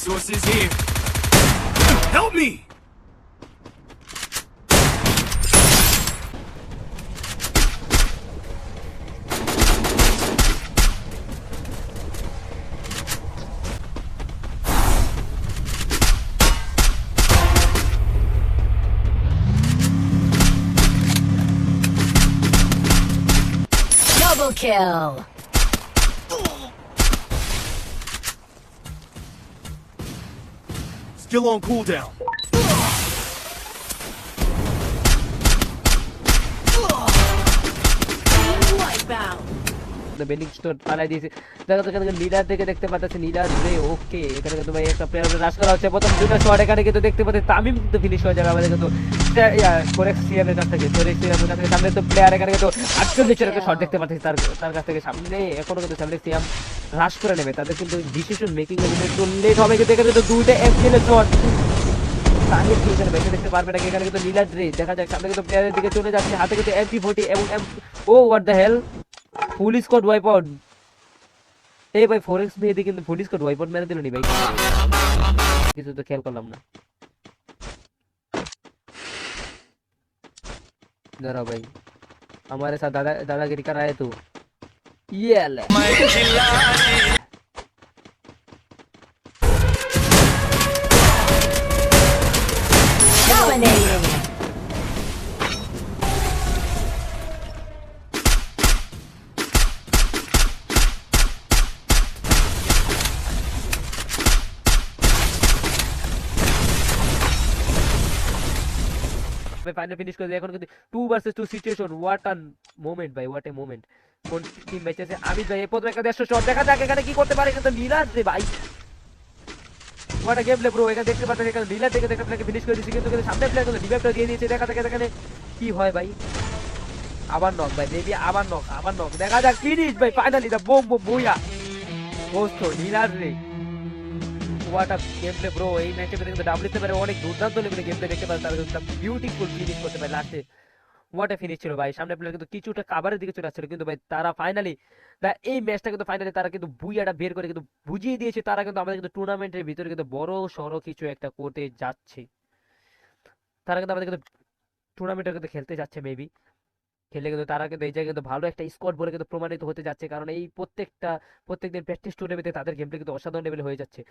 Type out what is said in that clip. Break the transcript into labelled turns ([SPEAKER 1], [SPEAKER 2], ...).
[SPEAKER 1] Resources here. Help me!
[SPEAKER 2] Double kill.
[SPEAKER 1] Still on cooldown.
[SPEAKER 2] Wipeout.
[SPEAKER 3] Benign store পালাই দিয়েছে। দেখো তো এখানে লিডার থেকে দেখতে পাচ্ছি লিডার রে ওকে এখানে কিন্তু ভাই একটা প্লেয়ার রাশ করা হচ্ছে প্রথম দুটো শট এখানে কিন্তু দেখতে পাচ্ছি তামিম কিন্তু ফিনিশ হয়ে যাবে আমাদের কিন্তু কোরেক্স সিএম এর কাছ থেকে কোরেক্স সিএম এর কাছ থেকে সামনে তো প্লেয়ার এখানে কিন্তু 48 এর একটা শট দেখতে পাচ্ছি তার কাছ থেকে সামনে এখনো কিন্তু সামনে সিএম রাশ করে নেবে তাদের কিন্তু ডিসিশন মেকিং এর কিন্তু একটু লেট হবে কিন্তু এখানে কিন্তু দুইটা এফএল এর শট তাহলে কি এখানে বেঁচে দেখতে পারবে নাকি এখানে কিন্তু লিডার রে দেখা যাক সামনে কিন্তু প্লেয়ারের দিকে চলে যাচ্ছে হাতে কিন্তু MP40 এবং ও what the hell full squad wipe out এই ভাই ফোরেক্স মেয়েদি কিন্তু ফুল স্কোয়াড ওয়াইপ আউট মেরে দিল নি ভাই কিছু তো খেয়াল করলাম না দাঁড়াও ভাই हमारे साथ दादागिरी कर रहा है तू ये ले
[SPEAKER 2] Dominating.
[SPEAKER 3] ফাইনাল ফিনিশ করে এখন কিন্তু 2 versus 2 situation what a moment ভাই হোয়াট এ মোমেন্ট কোন টিম ম্যাচে আছে আমি ভাই এই প্রথমে একটা 150 শট দেখা যাক এখানে কি করতে পারে কিন্তু নীলাজ রে ভাই what a game play bro এখানে দেখতে পাচ্ছেন এখানে নীলাজ থেকে একটা প্লেকে ফিনিশ করে দিয়েছে কিন্তু সামনে প্লেয়ার কিন্তু ডিভাইডটা দিয়ে দিয়েছে দেখা যাক এখানে কি হয় ভাই আবার নক ভাই মেবি আবার নক দেখা যাক ফিনিশ ভাই ফাইনালি দা বম বম বুয়া দোস্ত নীলাজ রে what a game play bro এই ম্যাচে কিন্তু ডাব্লিউতে পারে অনেক দুর্দান্ত লেভেলের গেম প্লে দেখতে পারেন তারা কিন্তু বিউটিফুল ফিনিশ করতে পারে লাস্টে হোয়াট এ ফিনিশ ছিল ভাই সামনে প্লেয়ার কিন্তু কিছুটা কাভারের দিকে চলে আসছিল কিন্তু ভাই তারা ফাইনালি এই ম্যাচটা কিন্তু ফাইনালি তারা কিন্তু বুইয়াটা বের করে কিন্তু বুঝিয়ে দিয়েছে তারা কিন্তু আমাদের কিন্তু টুর্নামেন্টের ভিতরে কিন্তু বড় সড়ো কিছু একটা করতে যাচ্ছে তারা কিন্তু আমাদের কিন্তু টুর্নামেন্টে কিন্তু খেলতে যাচ্ছে মেবি খেলে কিন্তু তারা কিন্তু এই জায়গায় কিন্তু ভালো একটা স্কোয়াড বলে কিন্তু প্রমাণিত হতে যাচ্ছে কারণ এই প্রত্যেকদিন প্র্যাকটিস টুর্নামেন্টে তাদের গেম প্লে কিন্তু অসাধারণ লেভেলে হয়ে যাচ্ছে